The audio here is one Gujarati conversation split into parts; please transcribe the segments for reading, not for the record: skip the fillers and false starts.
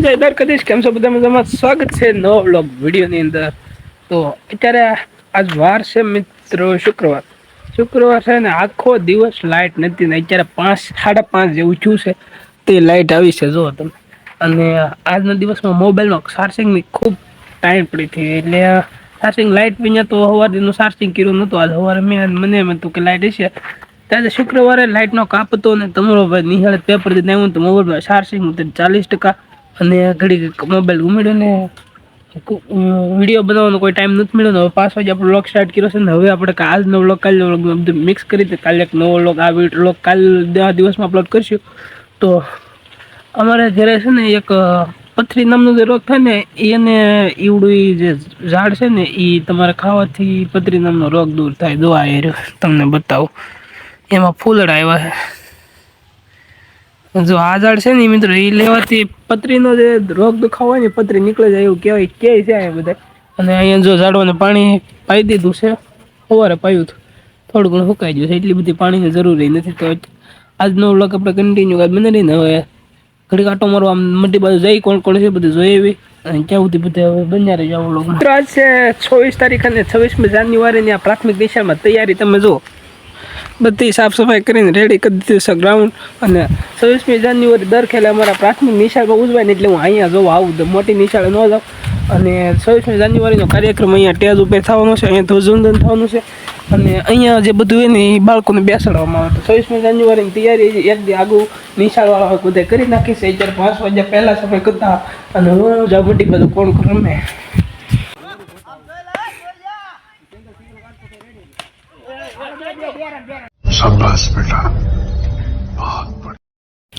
જય દ્વારકાધીશ, કેમ છો બધા મજામાં? સ્વાગત છે નવો વ્લોગ વિડીયોની અંદર. તો અત્યારે આજ વાર છે મિત્રો શુક્રવાર છે ને આખો દિવસ લાઈટ નથી ને અત્યારે 5:30 જેવું થયું છે તે લાઈટ આવી છે જો તમે. અને આજના દિવસમાં મોબાઈલમાં ચાર્જિંગની ખૂબ ટાઈમ પડી હતી એટલે ચાર્જિંગ લાઈટ બી તો સવારનું ચાર્જિંગ કર્યું નહોતું. આજ સવારે મને એમ હતું કે લાઈટ હશે. ત્યારે શુક્રવારે લાઈટ નો કાપ હતો ને તમારો ભાઈ નિહાળ પેપર દીને આવ્યું તો મોબાઈલ ચાર્જિંગ 40%. અને ઘડી મોબાઈલ ઘુમાડ્યો ને વિડીયો બનાવવાનો કોઈ ટાઈમ નથી મળ્યો ને. હવે 5 વાગે આપણે વ્લોગ સ્ટાર્ટ કર્યો છે ને હવે આપણે આજનો વ્લોગ કાલનો વ્લોગ બધું મિક્સ કરી દે. કાલે એક નવો વ્લોગ આ વ્લોગ કાલ દિવસમાં અપલોડ કરશું. તો અમારે ઘરે છે ને એક પથરી નામનો જે રોગ થાય ને એને ઈવડું જે ઝાડ છે ને એ તમારે ખાવાથી પથરી નામનો રોગ દૂર થાય. દવા એ તમને બતાવું, એમાં ફૂલડા આવ્યા છે. જો આ ઝાડ છે ને મિત્રો, એ લેવાથી પથરીનો જે રોગ દુખાવો હોય ને પથરી નીકળી જાય એવું કહેવાય છે બધા. અને અહીંયા જો ઝાડવાને પાણી પાઈ દીધું છે, સવારે પાયું હતું, થોડું ઘણું સુકાઈ ગયું છે, એટલી બધી પાણીની જરૂરી નથી. તો આજનો વ્લોગ આપણે કન્ટિન્યુ બને રહીને હવે ઘડી કાંટો મારવા આમ મોટી બાજુ જઈ કોણ કોણ છે બધું જોઈ એવી અને ક્યાં સુધી બધા હવે બન્યા રહી જાવ વ્લોગમાં. આજ છે 26 તારીખ અને 26મી જાન્યુઆરીની આ પ્રાથમિક નિશાળમાં તૈયારી તમે જુઓ. બધી સાફ સફાઈ કરીને રેડી કરી દીધું છે ગ્રાઉન્ડ. અને 26મી જાન્યુઆરી દર ખેલે અમારા પ્રાથમિક નિશાળમાં ઉજવાય ને એટલે હું અહીંયા જોવા આવું, મોટી નિશાળે ન જાઉં. અને 26મી જાન્યુઆરીનો કાર્યક્રમ અહીંયા ટેજ ઉપર થવાનો છે, અહીંયા ધ્વજવંદન થવાનું છે. અને અહીંયા જે બધું હોય ને એ બાળકોને બેસાડવામાં આવે. તો 26મી જાન્યુઆરીની તૈયારી એક દી આગળ નિશાળવાળા બધા કરી નાખી છે. અત્યારે 5 વાગ્યા પહેલાં સફાઈ કરતા અને હું જાઉં મોટી બધું કોણ રમે. શાબાશ બેટા,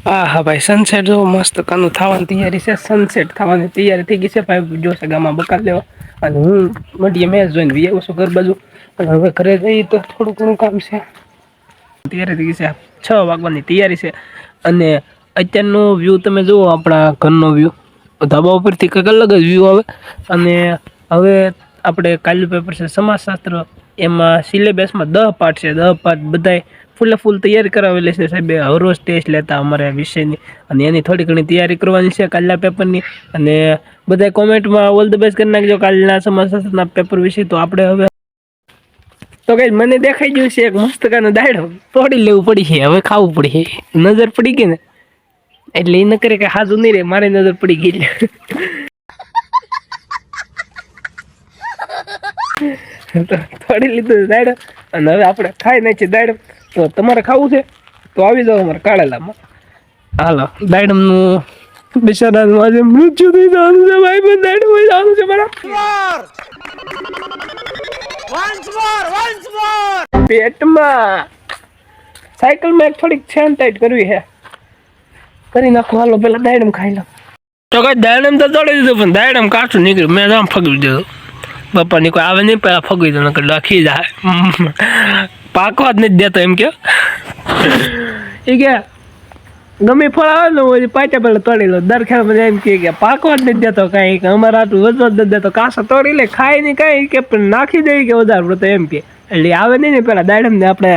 હા ભાઈ, સનસેટ જો મસ્ત કાનું થવાની તૈયારી છે. સનસેટ થવાની તૈયારી થઈ ગઈ છે. ભાઈ જોશે ગામમાં બકાલ લેવા અને હું મઢીએ મેચ જોઈને બી આવ્યો છું ઘર બાજુ. અને હવે ઘરે જઈએ તો થોડું ઘણું કામ છે. તૈયારી થઈ ગઈ છે, 6 વાગવાની તૈયારી છે. અને અત્યારનો વ્યૂ તમે જુઓ, આપણા ઘરનો વ્યૂ ધાબા ઉપરથી કંઈક અલગ જ વ્યૂ આવે. અને હવે આપણે કાલનું પેપર છે સમાજશાસ્ત્ર, એમાં સિલેબસમાં 10 પાઠ છે. 10 પાઠ બધાય ફૂલ તૈયારી કરાવેલી છે સાહેબે. હરરોજ ટેસ્ટ લેતા અમારે વિષયની, અને એની થોડી ઘણી તૈયારી કરવાની છે કાલના પેપરની. અને બધા કોમેન્ટમાં ઓલ ધ બેસ્ટ કરી નાખજો કાલના સમાજશાસ્ત્રના પેપર વિશે. તો આપણે હવે તો કઈ મને દેખાઈ ગયું છે એક મસ્ત કાનો દાડો, તોડી લેવું પડી છે, હવે ખાવું પડી છે. નજર પડી ગઈ ને એટલે એ ન કરે કે હાજુ નહીં રે, મારી નજર પડી ગઈ. તો તોડી લીધું દાડો અને હવે આપણે ખાઈ નાખીએ દાડો. તો તમારે ખાવું છે તો આવી જાઓ અમારે કાળેલામાં. હાલો, દાડમનું બિચારાનું આજે મૃત્યુ થઈ જવાનું છે ભાઈ, પણ દાડમ હોય જવાનું છે બરાબર. પેટમાં સાયકલમાં એક થોડીક છેન ટાઈટ કરવી છે, કરી નાખો. હાલો પેલા દાડમ ખાઈ લો. તો કઈ દાડમ તો તોડી દીધું પણ દાડમ કાચું નીકળ્યું. મેં આમ ફગવી દીધું. પપ્પાની કોઈ આવે નહીં, પેલા ફગવી દો નકર લખી જાય. પાકવા જ નથી દેતો એમ કે એ કે ગમે ફળ આવે ને હું પાટા પેલા તોડી લો. દર ખેલ બધા એમ કે પાકવા જ નથી દેતો કાંઈ, અમારે આટલું વધવા જ નથી દેતો. કાસો તોડી લે, ખાય નહીં કાંઈ કે પણ નાખી દે કે વધારે પડતો એમ કે. એટલે આવે નહીં ને પેલા દાડમ ને આપણે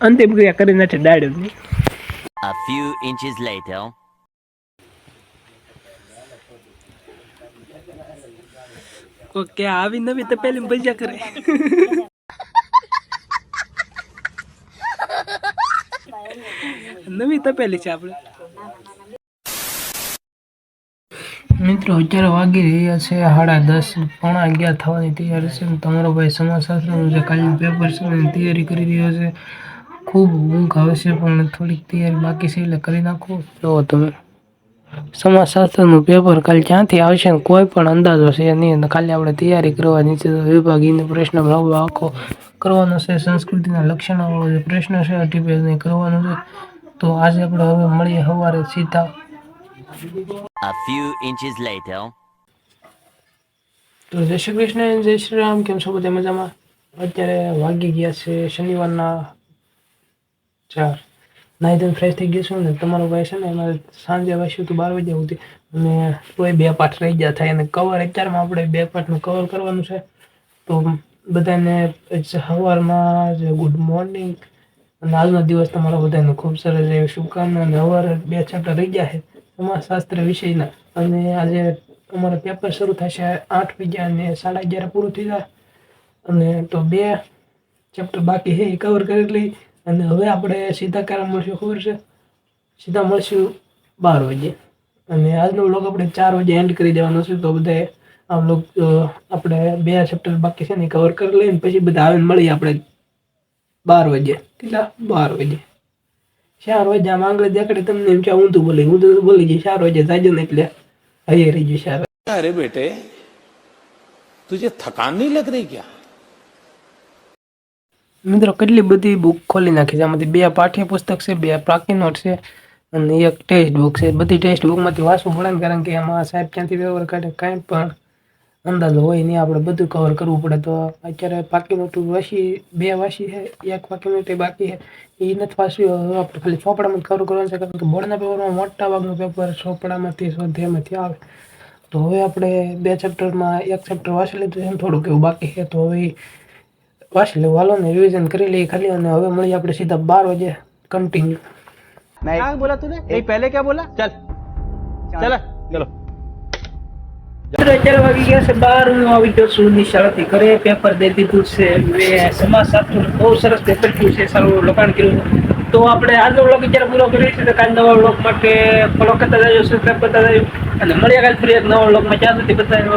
અંતિમ ક્રિયા કરી નાખી દાડમની. A few inches later. કોઈ કે આવી નવી તો પેલી ભજીયા કરે. નવી તપેલી છે આપણે. મિત્રો અત્યારે વાગી રહ્યા છે 10:30, 11 થવાની તૈયારી છે. તમારો ભાઈ સમાજશાસ્ત્રનું જે કાલનું પેપર છે એની તૈયારી કરી રહ્યો છે. ખૂબ ઊંઘ આવે છે પણ થોડીક તૈયારી બાકી છે એટલે કરી નાખો. જો તમે સમાજશાસ્ત્રનું પેપર કાલે ક્યાંથી આવશે ને કોઈ પણ અંદાજો છે નહીં. ખાલી આપણે તૈયારી કરવાની છે. વિભાગીય પ્રશ્ન આખો કરવાનો છે. સંસ્કૃતિના લક્ષણોવાળો જે પ્રશ્ન છે 18 પેજનો કરવાનો છે. તો આજે આપણે હવે મળીએ સવારે સીધા. A few inches later. તો જય શ્રી કૃષ્ણ, જય શ્રી રામ. કેમ છો બધા મજામાં? અત્યારે વાગી ગયા છે શનિવારના 4. નાઈ ધોઈને ફ્રેશ થઈ ગયો છું ને તમારો ભાઈ છે ને એમાં સાંજે વાંચ્યું હતું 12 વાગ્યા સુધી. અને તોય 2 પાઠ રહી ગયા થાય. અને કવર અત્યારમાં આપણે 2 પાઠનું કવર કરવાનું છે. તો બધાને સવારમાં જે ગુડ મોર્નિંગ અને આજનો દિવસ તમારો બધાને ખૂબ સરસ એવી શુભકામના. અને સવારે 2 ચેપ્ટર રહી ગયા છે સમાજશાસ્ત્ર વિષયના. અને આજે અમારા પેપર શરૂ થશે 8 વાગ્યા અને 11:30 પૂરું થઈ જાય. અને તો 2 ચેપ્ટર બાકી છે એ કવર કરી લઈ. અને હવે આપણે સીધા ક્યારે મળશું ખબર છે? સીધા મળશું 12 વાગે. અને આજનો વ્લોગ આપણે 4 વાગે એન્ડ કરી દેવાનો છે. તો બધાએ આ વ્લોગ આપણે 2 ચેપ્ટર બાકી છે ને કવર કરી લઈને પછી બધા આવીને મળીએ આપણે 12 વાગે. કેટલા? 12 વાગે. 4 વાગે આમ આંગળી દેખાડી તમને એમ કે ઊંધું બોલી જઈ. 4 વાગે જાજો ને એટલે હૈયે રહી ગયું 4 વાગે. अरे बेटे तुझे थकान नहीं लग रही क्या? મિત્રો કેટલી બધી બુક ખોલી નાખી છે. આમાંથી 2 પાઠ્યપુસ્તક છે, 2 પ્રાકી નોટ છે અને 1 ટેક્સ્ટ બુક છે. બધી ટેક્સ્ટ બુકમાંથી વાંચવું પડે ને, કારણ કે એમાં સાહેબ ક્યાંથી વ્યવહાર કાઢે કાંઈ પણ અંદાજો હોય નહીં. આપણે બધું કવર કરવું પડે. તો અત્યારે પાકી નોટ વાંચી 2 વાંચી છે, 1 પાકી નોટ બાકી છે. એ નથી વાંચ્યું. હવે આપણે ખાલી ચોપડામાં કવર કરવાનું છે, કારણ કે બોર્ડના પેપરમાં મોટા ભાગનું પેપર ચોપડામાંથી સ્વાધ્યાયમાંથી આવે. તો હવે આપણે 2 ચેપ્ટરમાં 1 ચેપ્ટર વાંચી લીધું છે, થોડુંક એવું બાકી છે. તો હવે વાંચી લેવું, હાલો ને રિવિઝન કરી લઈએ ખાલી. અને હવે મળીએ આપણે સીધા 12 વાગે કન્ટિન્યુ. क्या बोला तूने? नहीं पहले क्या बोला? चल चल चलो અત્યારે વાગી ગયા છે 12. હું આવી ગયો છું નિશાળથી ઘરે. પેપર દઈ દીધું છે. મેં સમાજશાસ્ત્રનું બહુ સરસ પેપર થયું છે, સારું લખાણ કર્યું છે. તો આપણે આજનો વ્લોગ અત્યારે પૂરો કરીએ છીએ. કાલ નવા વ્લોગ માટે ફોલો કરતા જજો, સબસ્ક્રાઈબ કરતા જજો અને મળીએ કાલ ફરી એક નવા વ્લોગમાં. ત્યાં સુધી બધાને